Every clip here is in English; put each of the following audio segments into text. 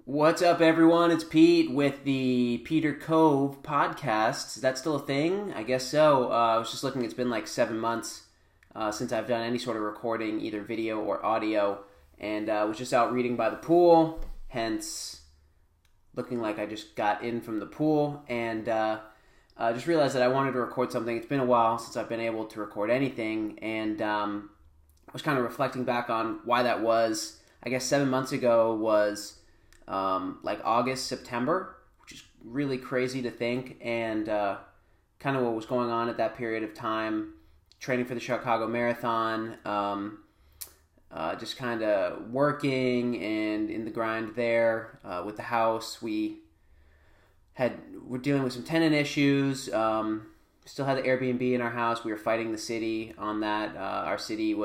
What's up, everyone? It's Pete with the Peter Cove podcast. Is that still a thing? I guess so. I was just looking, it's been like 7 months since I've done any sort of recording, either video or audio, and I was just out reading by the pool, hence looking like I just got in from the pool, and I just realized that I wanted to record something. It's been a while since I've been able to record anything, and I was kind of reflecting back on why that was. I guess 7 months ago was like August, September, which is really crazy to think, and kind of what was going on at that period of time, training for the Chicago Marathon, just kind of working and in the grind there with the house. We're dealing with some tenant issues. Still had the Airbnb in our house. We were fighting the city on that. Our city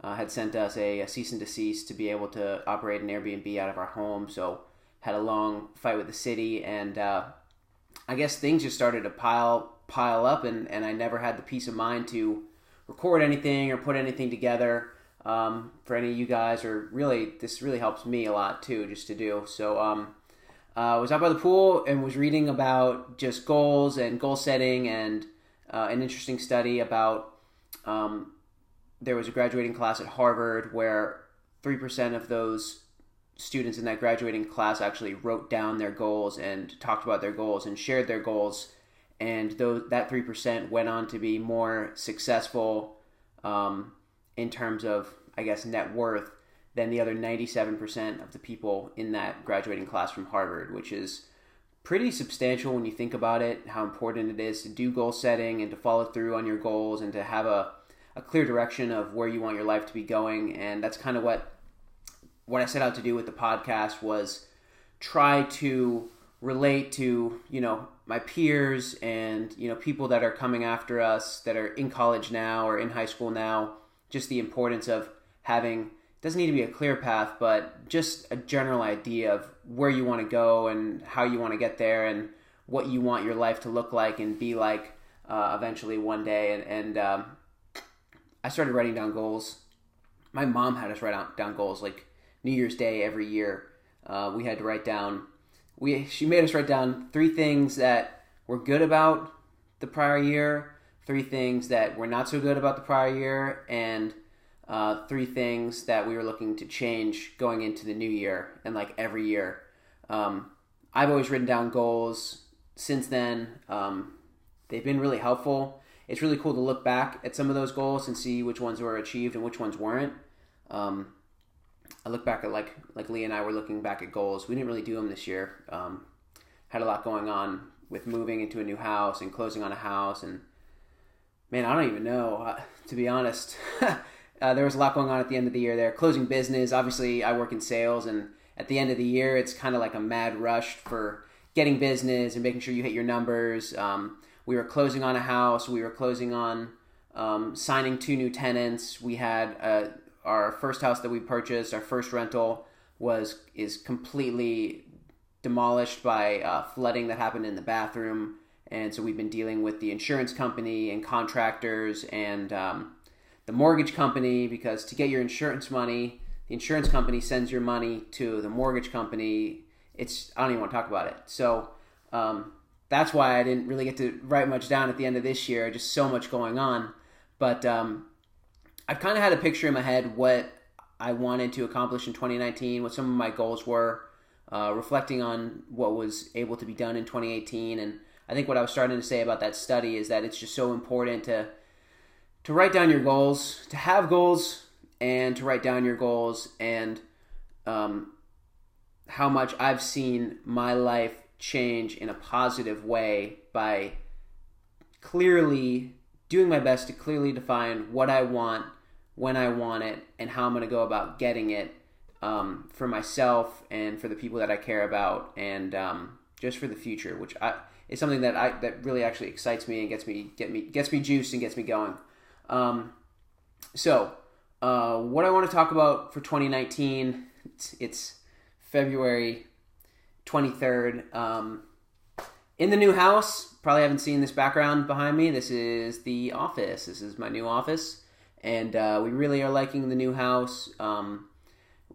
had sent us a cease and desist to be able to operate an Airbnb out of our home. So had a long fight with the city, and I guess things just started to pile up, and I never had the peace of mind to record anything or put anything together for any of you guys. Or really, this really helps me a lot too, just to do. So I was out by the pool and was reading about just goals and goal setting, and an interesting study about there was a graduating class at Harvard where 3% of those students in that graduating class actually wrote down their goals and talked about their goals and shared their goals. And that 3% went on to be more successful in terms of, I guess, net worth than the other 97% of the people in that graduating class from Harvard, which is pretty substantial when you think about it, how important it is to do goal setting and to follow through on your goals and to have a clear direction of where you want your life to be going. And that's kind of what I set out to do with the podcast, was try to relate to, my peers and, people that are coming after us that are in college now or in high school now, just the importance of having, it doesn't need to be a clear path, but just a general idea of where you want to go and how you want to get there and what you want your life to look like and be like eventually one day. And I started writing down goals. My mom had us write down goals like New Year's Day every year. We had to write down. She made us write down 3 things that were good about the prior year, 3 things that were not so good about the prior year, and 3 things that we were looking to change going into the new year. And like every year, I've always written down goals since then. They've been really helpful. It's really cool to look back at some of those goals and see which ones were achieved and which ones weren't. I look back at like Lee and I were looking back at goals. We didn't really do them this year. Had a lot going on with moving into a new house and closing on a house. And man, I don't even know, to be honest. There was a lot going on at the end of the year there. Closing business. Obviously, I work in sales, and at the end of the year, it's kind of like a mad rush for getting business and making sure you hit your numbers. We were closing on a house. We were closing on signing 2 new tenants. We had our first house that we purchased, our first rental, is completely demolished by flooding that happened in the bathroom. And so we've been dealing with the insurance company and contractors and the mortgage company, because to get your insurance money, the insurance company sends your money to the mortgage company. I don't even want to talk about it. So that's why I didn't really get to write much down at the end of this year. Just so much going on. But I've kind of had a picture in my head what I wanted to accomplish in 2019, what some of my goals were, reflecting on what was able to be done in 2018. And I think what I was starting to say about that study is that it's just so important to write down your goals, to have goals, and to write down your goals, and how much I've seen my life change in a positive way by clearly doing my best to clearly define what I want, when I want it, and how I'm going to go about getting it for myself and for the people that I care about, and just for the future, which is something that really actually excites me and gets me juiced and gets me going. So what I want to talk about for 2019, it's February 23rd. In the new house, probably haven't seen this background behind me. This is the office. This is my new office. And we really are liking the new house.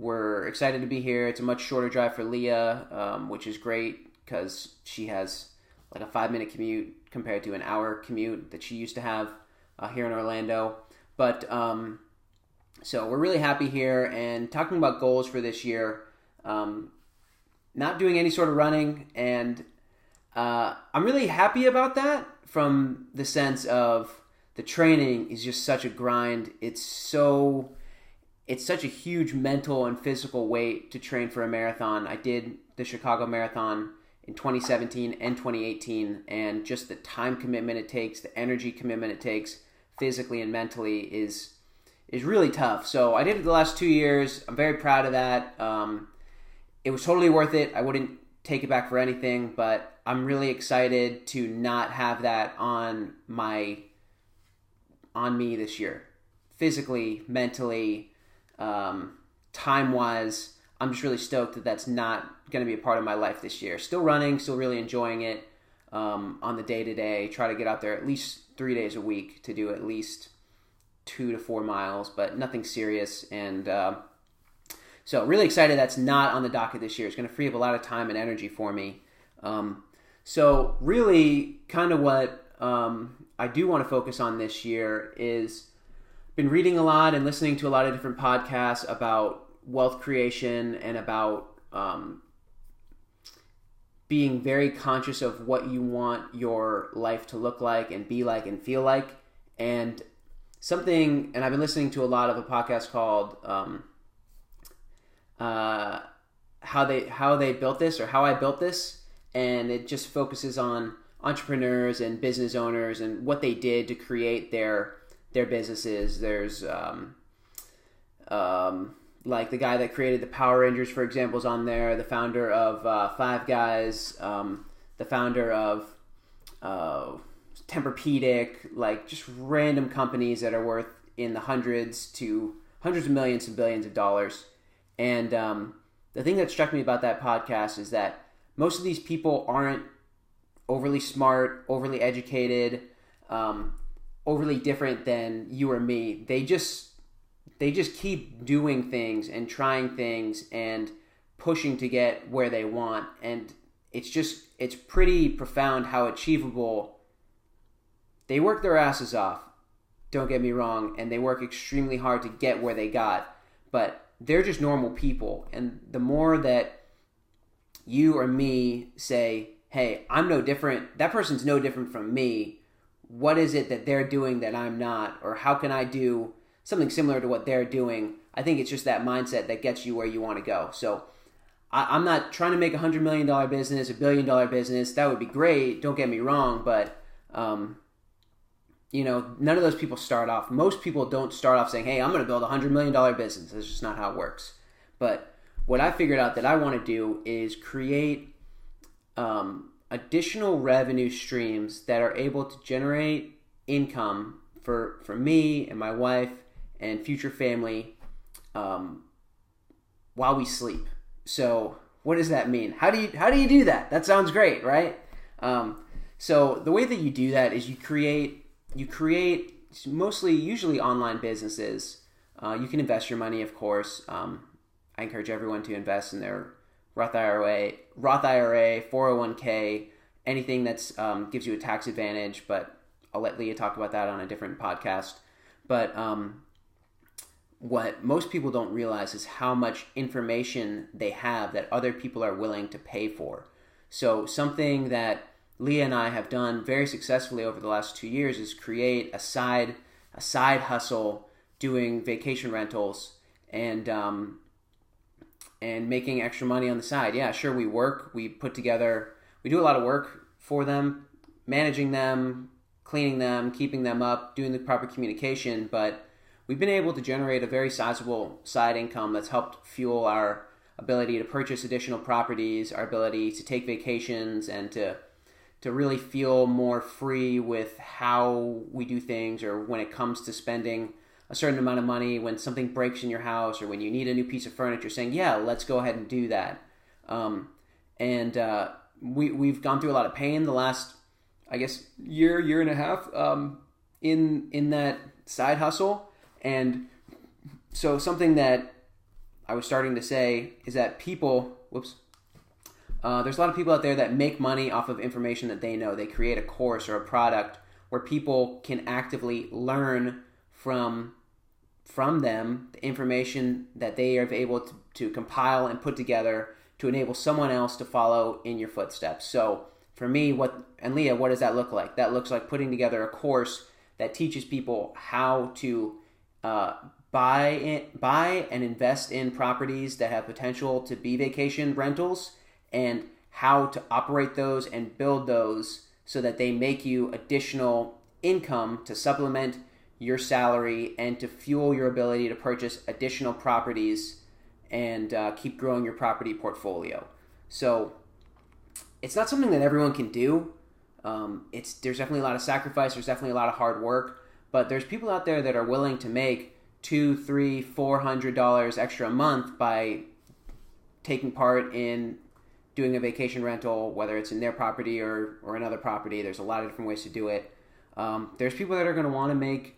we're excited to be here. It's a much shorter drive for Leah, which is great because she has like a 5-minute commute compared to an hour commute that she used to have here in Orlando. But so we're really happy here, and talking about goals for this year, not doing any sort of running, and I'm really happy about that from the sense of the training is just such a grind. It's such a huge mental and physical weight to train for a marathon. I did the Chicago Marathon in 2017 and 2018, and just the time commitment it takes, the energy commitment it takes physically and mentally is really tough. So I did it the last 2 years. I'm very proud of that. It was totally worth it. I wouldn't take it back for anything, but I'm really excited to not have that on me this year. Physically, mentally, time-wise, I'm just really stoked that that's not going to be a part of my life this year. Still running, still really enjoying it on the day-to-day. Try to get out there at least 3 days a week to do at least 2 to 4 miles, but nothing serious. And so really excited that's not on the docket this year. It's going to free up a lot of time and energy for me. So really kind of what I do want to focus on this year is been reading a lot and listening to a lot of different podcasts about wealth creation and about being very conscious of what you want your life to look like and be like and feel like. And I've been listening to a lot of a podcast called How They Built This, or How I Built This, and it just focuses on entrepreneurs and business owners and what they did to create their businesses. There's like the guy that created the Power Rangers, for example, is on there. The founder of Five Guys, the founder of Tempur-Pedic, like just random companies that are worth in the hundreds of millions to billions of dollars. And the thing that struck me about that podcast is that most of these people aren't overly smart, overly educated, overly different than you or me. They just keep doing things and trying things and pushing to get where they want. And it's pretty profound how achievable. They work their asses off, don't get me wrong, and they work extremely hard to get where they got. But they're just normal people. And the more that you or me say, hey, I'm no different, that person's no different from me, what is it that they're doing that I'm not? Or how can I do something similar to what they're doing? I think it's just that mindset that gets you where you want to go. So I'm not trying to make a $100 million business, $1 billion business. That would be great, don't get me wrong, but none of those people start off. Most people don't start off saying, hey, I'm going to build a $100 million business. That's just not how it works. But what I figured out that I want to do is create additional revenue streams that are able to generate income for me and my wife and future family while we sleep. So what does that mean? How do you do that? That sounds great, right? So the way that you do that is you create usually online businesses. You can invest your money, of course. I encourage everyone to invest in their Roth IRA, 401k, anything that's gives you a tax advantage. But I'll let Leah talk about that on a different podcast. But what most people don't realize is how much information they have that other people are willing to pay for. So something that Leah and I have done very successfully over the last 2 years is create a side hustle doing vacation rentals and making extra money on the side. Yeah, sure, we do a lot of work for them, managing them, cleaning them, keeping them up, doing the proper communication, but we've been able to generate a very sizable side income that's helped fuel our ability to purchase additional properties, our ability to take vacations, and to really feel more free with how we do things, or when it comes to spending a certain amount of money when something breaks in your house or when you need a new piece of furniture, saying, yeah, let's go ahead and do that. We've gone through a lot of pain the last, I guess, year and a half in that side hustle. And so something that I was starting to say is that people, there's a lot of people out there that make money off of information that they know. They create a course or a product where people can actively learn from them the information that they are able to compile and put together to enable someone else to follow in your footsteps. So for me, Leah, what does that look like? That looks like putting together a course that teaches people how to buy and invest in properties that have potential to be vacation rentals, and how to operate those and build those so that they make you additional income to supplement your salary and to fuel your ability to purchase additional properties and keep growing your property portfolio. So it's not something that everyone can do. There's definitely a lot of sacrifice. There's definitely a lot of hard work. But there's people out there that are willing to make $200, $300, $400 extra a month by taking part in doing a vacation rental, whether it's in their property or another property. There's a lot of different ways to do it. There's people that are going to want to make,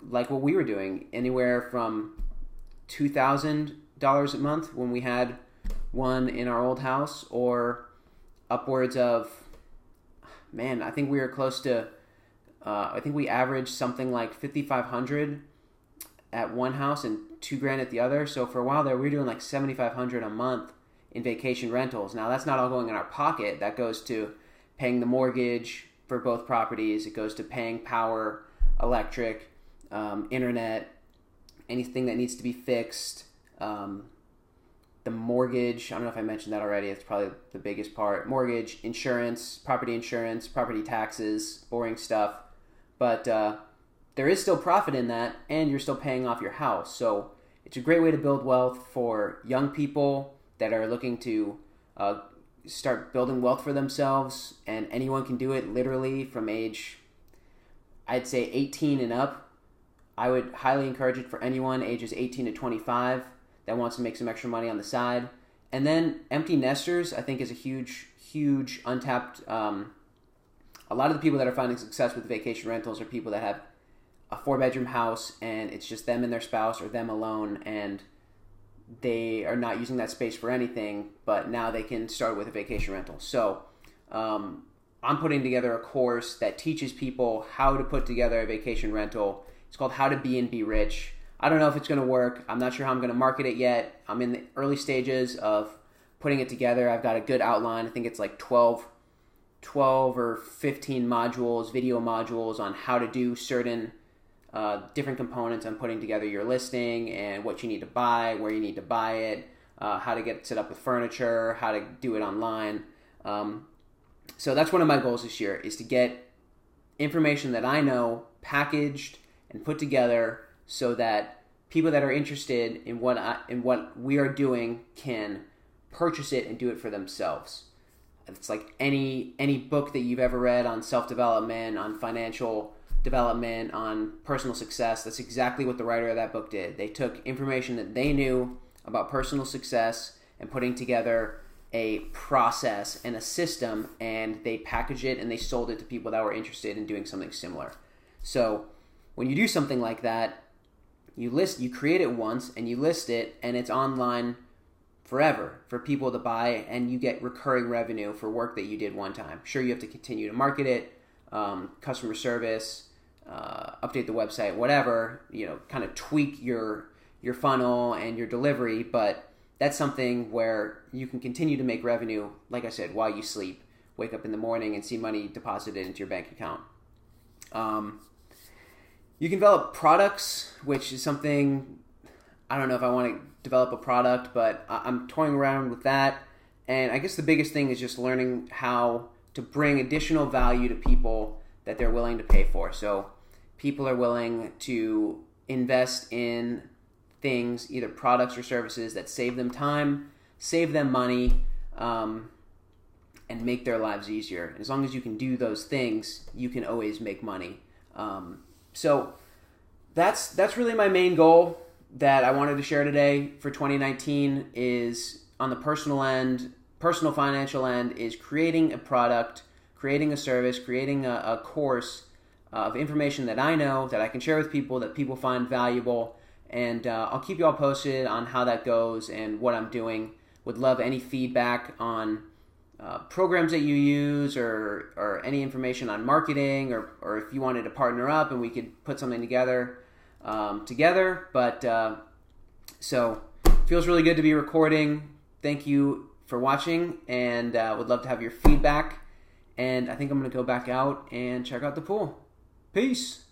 like what we were doing, anywhere from $2,000 a month when we had one in our old house, or upwards of, I think we were close to, I think we averaged something like $5,500 at one house and $2,000 at the other. So for a while there, we were doing like $7,500 a month in vacation rentals. Now that's not all going in our pocket. That goes to paying the mortgage for both properties. It goes to paying power, electric, internet, anything that needs to be fixed. The mortgage, I don't know if I mentioned that already. It's probably the biggest part. Mortgage, insurance, property taxes, boring stuff. But there is still profit in that, and you're still paying off your house. So it's a great way to build wealth for young people that are looking to start building wealth for themselves. And anyone can do it literally from age, I'd say 18 and up. I would highly encourage it for anyone ages 18 to 25 that wants to make some extra money on the side. And then empty nesters, I think, is a huge untapped. A lot of the people that are finding success with vacation rentals are people that have a 4-bedroom house and it's just them and their spouse or them alone, and they are not using that space for anything, but now they can start with a vacation rental. So I'm putting together a course that teaches people how to put together a vacation rental. It's called How to Be and Be Rich. I don't know if it's going to work. I'm not sure how I'm going to market it yet. I'm in the early stages of putting it together. I've got a good outline. I think it's like 12 or 15 modules, video modules on how to do certain different components on putting together your listing and what you need to buy, where you need to buy it, how to get it set up with furniture, how to do it online. So that's one of my goals this year, is to get information that I know packaged and put together so that people that are interested in what we are doing can purchase it and do it for themselves. It's like any book that you've ever read on self-development, on financial development, on personal success. That's exactly what the writer of that book did. They took information that they knew about personal success and putting together a process and a system, and they packaged it and they sold it to people that were interested in doing something similar. So when you do something like that, you create it once and you list it, and it's online forever for people to buy, and you get recurring revenue for work that you did one time. Sure, you have to continue to market it, customer service, update the website, whatever, kind of tweak your funnel and your delivery, but that's something where you can continue to make revenue, like I said, while you sleep. Wake up in the morning and see money deposited into your bank account. You can develop products, which is something, I don't know if I want to develop a product, but I'm toying around with that. And I guess the biggest thing is just learning how to bring additional value to people that they're willing to pay for. So people are willing to invest in things, either products or services that save them time, save them money, and make their lives easier. And as long as you can do those things, you can always make money. So that's really my main goal that I wanted to share today for 2019, is on the personal financial end, is creating a product, creating a service, creating a course of information that I know, that I can share with people, that people find valuable, And I'll keep you all posted on how that goes and what I'm doing. Would love any feedback on programs that you use, or any information on marketing, or if you wanted to partner up and we could put something together. But so feels really good to be recording. Thank you for watching, and would love to have your feedback. And I think I'm going to go back out and check out the pool. Peace.